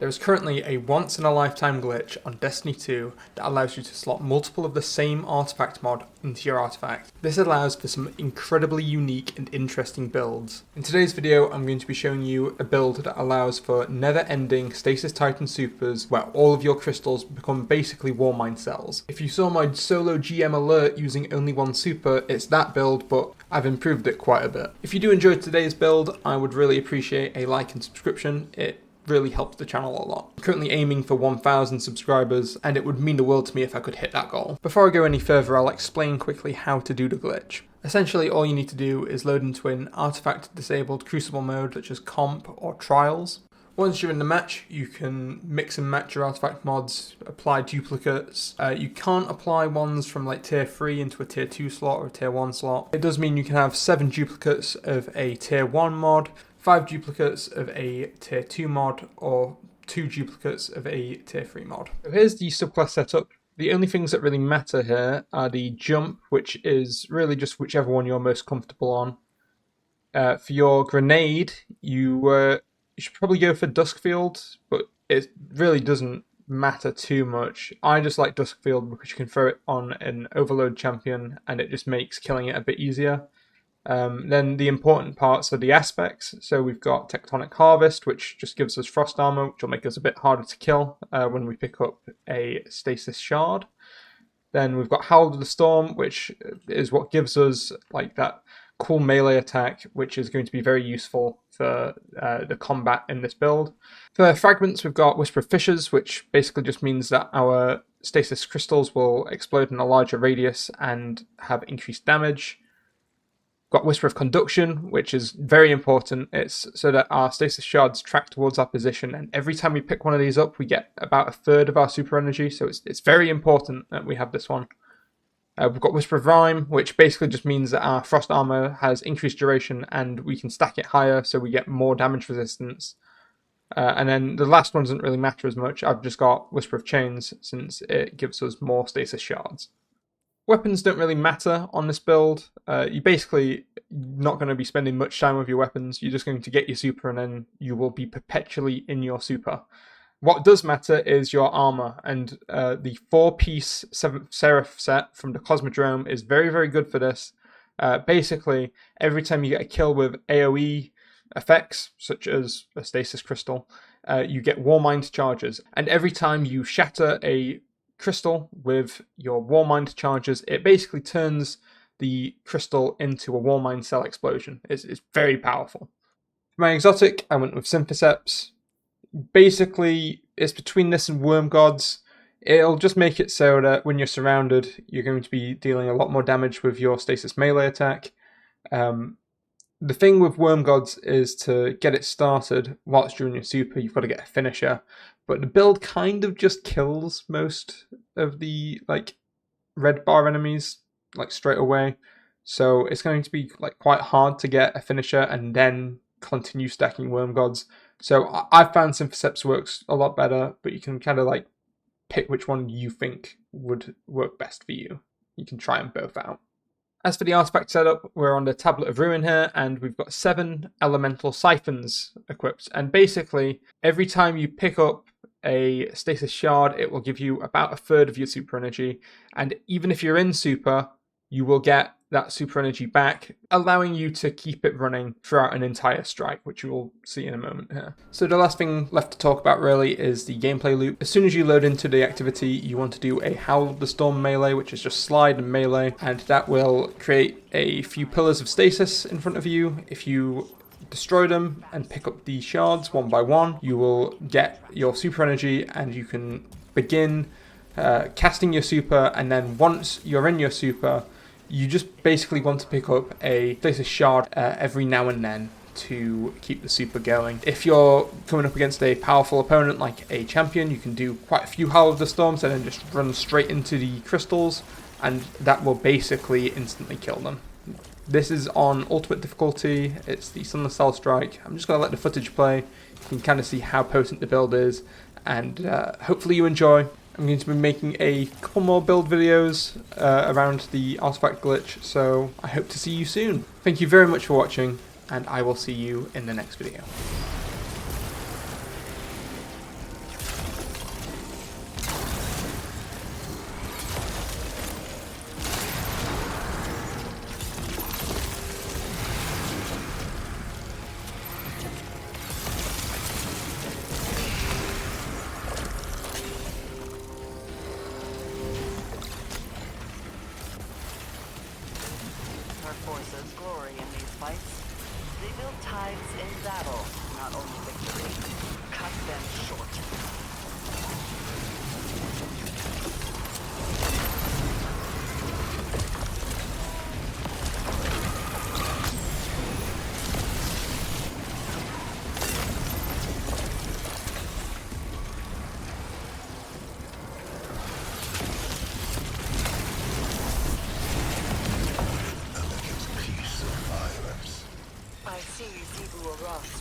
There is currently a once-in-a-lifetime glitch on Destiny 2 that allows you to slot multiple of the same artifact mod into your artifact. This allows for some incredibly unique and interesting builds. In today's video, I'm going to be showing you a build that allows for never-ending Stasis Titan supers where all of your crystals become basically Warmind cells. If you saw my solo GM alert using only one super, it's that build, but I've improved it quite a bit. If you do enjoy today's build, I would really appreciate a like and subscription. It really helps the channel a lot. I'm currently aiming for 1,000 subscribers, and it would mean the world to me if I could hit that goal. Before I go any further, I'll explain quickly how to do the glitch. Essentially, all you need to do is load into an artifact disabled crucible mode such as comp or trials. Once you're in the match, you can mix and match your artifact mods, apply duplicates. You can't apply ones from like tier 3 into a tier 2 slot or a tier 1 slot. It does mean you can have 7 duplicates of a tier 1 mod, 5 duplicates of a tier 2 mod, or 2 duplicates of a tier 3 mod. So here's the subclass setup. The only things that really matter here are the jump, which is really just whichever one you're most comfortable on. For your grenade, you should probably go for Duskfield, but it really doesn't matter too much. I just like Duskfield because you can throw it on an overload champion and it just makes killing it a bit easier. Then the important parts are the aspects. So we've got Tectonic Harvest, which just gives us frost armor, which will make us a bit harder to kill when we pick up a Stasis Shard. Then we've got Howl of the Storm, which is what gives us like that cool melee attack, which is going to be very useful for the combat in this build. For fragments, we've got Whisper of Fissures, which basically just means that our Stasis crystals will explode in a larger radius and have increased damage. Got Whisper of Conduction, which is very important. It's so that our Stasis Shards track towards our position, and every time we pick one of these up, we get about a third of our super energy, so it's very important that we have this one. We've got Whisper of Rime, which basically just means that our frost armor has increased duration, and we can stack it higher, so we get more damage resistance. And then the last one doesn't really matter as much. I've just got Whisper of Chains, since it gives us more Stasis Shards. Weapons don't really matter on this build. You're basically not going to be spending much time with your weapons. You're just going to get your super and then you will be perpetually in your super. What does matter is your armor, and the 4-piece 7th Seraph set from the Cosmodrome is very, very good for this. Basically, every time you get a kill with AoE effects, such as a Stasis Crystal, you get Warmind charges. And every time you shatter a crystal with your Warmind charges, it basically turns the crystal into a Warmind cell explosion. It's very powerful. For my exotic, I went with Synthoceps. Basically, it's between this and Worm Gods. It'll just make it so that when you're surrounded, you're going to be dealing a lot more damage with your Stasis melee attack. The thing with Worm Gods is to get it started whilst you're in your super, you've got to get a finisher. But the build kind of just kills most of the like red bar enemies like straight away. So it's going to be like quite hard to get a finisher and then continue stacking Worm Gods. So I found Synthoceps works a lot better, but you can kind of like pick which one you think would work best for you. You can try them both out. As for the artifact setup, we're on the Tablet of Ruin here, and we've got 7 elemental siphons equipped. And basically, every time you pick up a Stasis Shard, it will give you about a third of your super energy. And even if you're in super, you will get that super energy back, allowing you to keep it running throughout an entire strike, which you will see in a moment here. So the last thing left to talk about really is the gameplay loop. As soon as you load into the activity, you want to do a Howl of the Storm melee, which is just slide and melee, and that will create a few pillars of stasis in front of you. If you destroy them and pick up the shards one by one, you will get your super energy and you can begin casting your super, and then once you're in your super, you just basically want to pick up a Stasis Shard every now and then to keep the super going. If you're coming up against a powerful opponent like a champion, you can do quite a few Howl of the Storms and then just run straight into the crystals, and that will basically instantly kill them. This is on ultimate difficulty. It's the Sunless Cell Strike. I'm just going to let the footage play. You can kind of see how potent the build is, and hopefully you enjoy. I'm going to be making a couple more build videos around the artifact glitch, so I hope to see you soon. Thank you very much for watching, and I will see you in the next video. in battle, not only victory. Cut them short.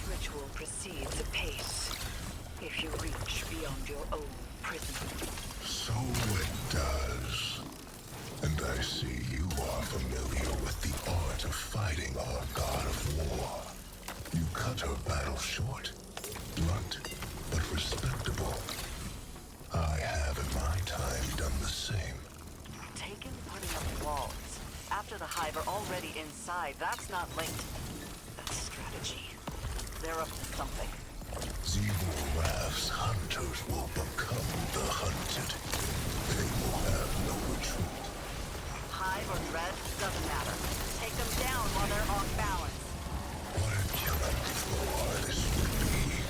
Ritual proceeds apace. If you reach beyond your own prison. So it does. And I see you are familiar with the art of fighting our god of war. You cut her battle short. Blunt, but respectable. I have in my time done the same. Taken putting up walls. After the hive are already inside, that's not linked. That's strategy. They're up to something. Zevul Raph's hunters will become the hunted. They will have no retreat. Hive or dread, doesn't matter. Take them down while they're off balance. What a killing floor this would be.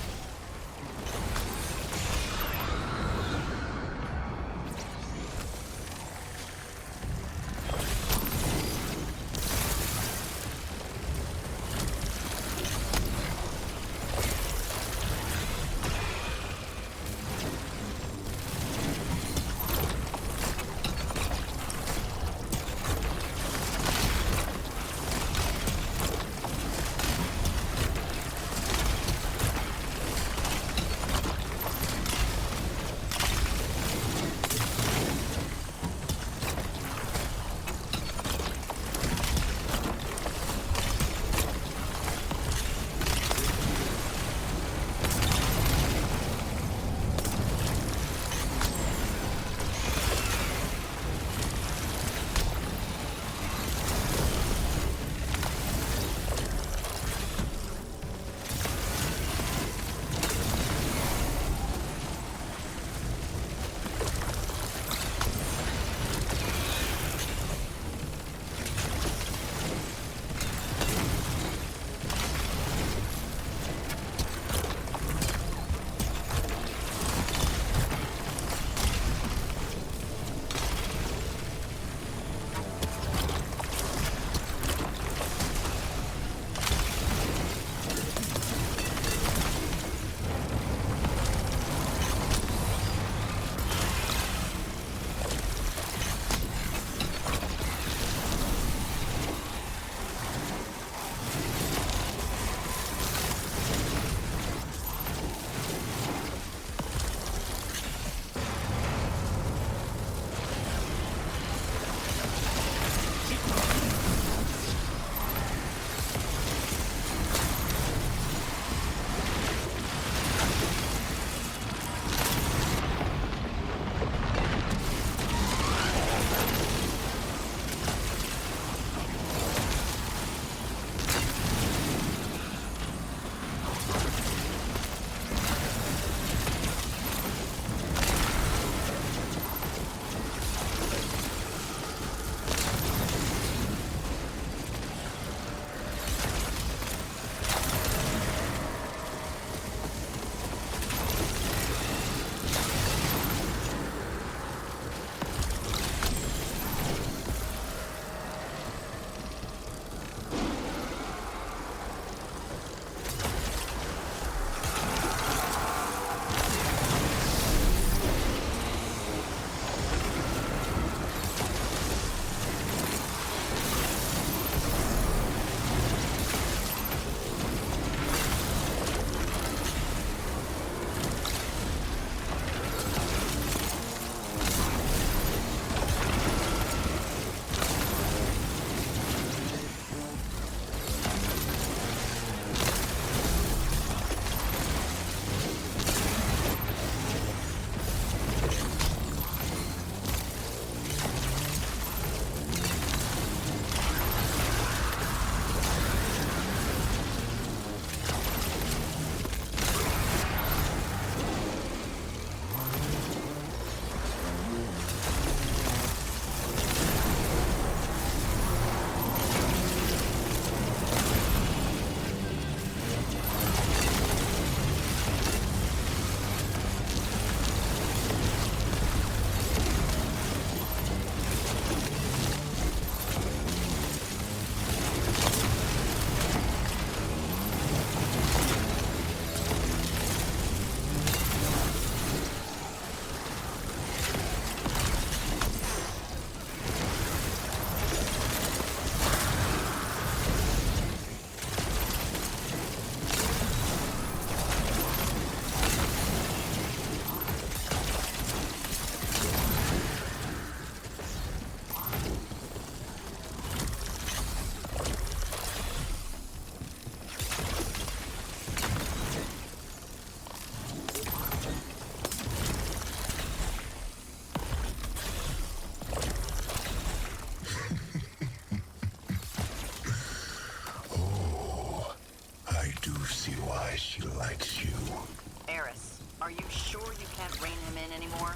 sure you can't rein him in anymore?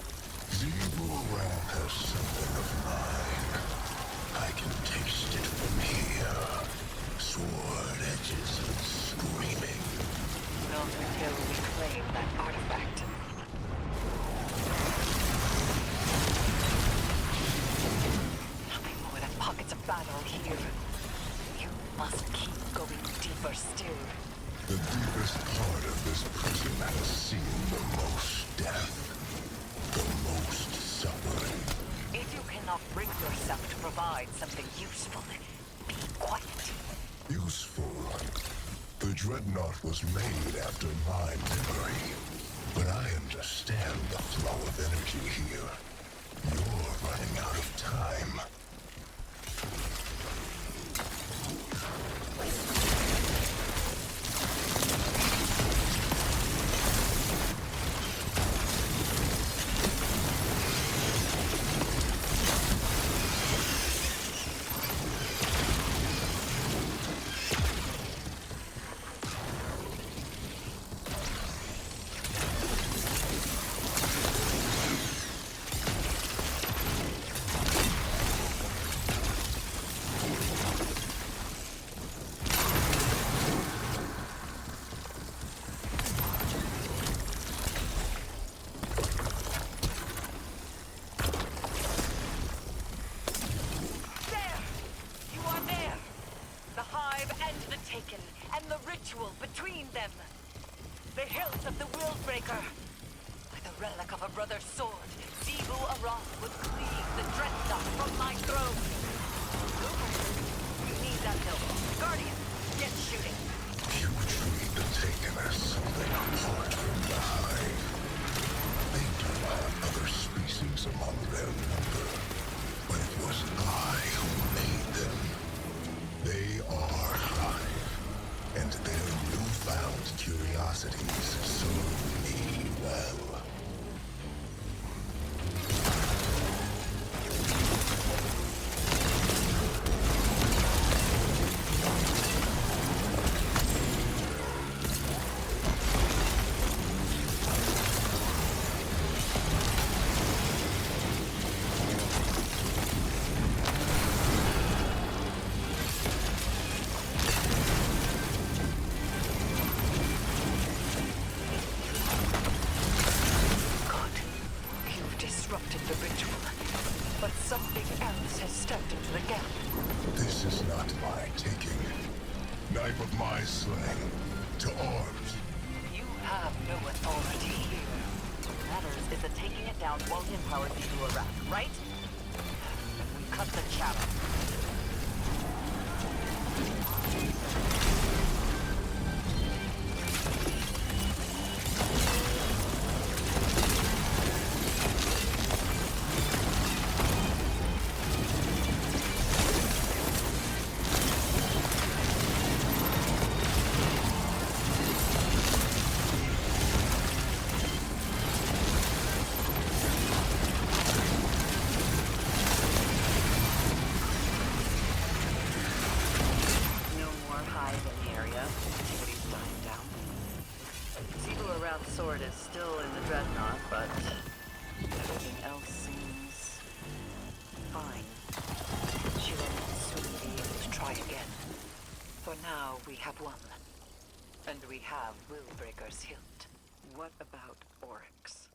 Zeeborang has something of mine. I can taste it from here. Sword edges and screaming. Not until we claim that artifact. Nothing more than pockets of battle here. You must keep going deeper still. The deepest part of this prison has seen the most death. The most suffering. If you cannot bring yourself to provide something useful, be quiet. Useful. The Dreadnought was made after my memory. But I understand the flow of energy here. You're running out of time. And the ritual between them. The hilt of the Willbreaker. Like the relic of a brother's sword, Zebu Aram would cleave the Dreadnought from my throne. You need that hilt. Guardian, get shooting. You treat the Taken as something apart from the Hive. They do have other species among their number, but it was I who made them. They are Hive, and their newfound curiosities serve me well. The ritual, but something else has stepped into the gap. This is not my taking. Knife of my slaying. To arms. You have no authority here. What matters is that taking it down won't empower Zebu Aram, right? Then we cut the chatter. Sword is still in the Dreadnought, but everything else seems fine. She will soon be able to try again. For now, we have one. And we have Willbreaker's hilt. What about Oryx?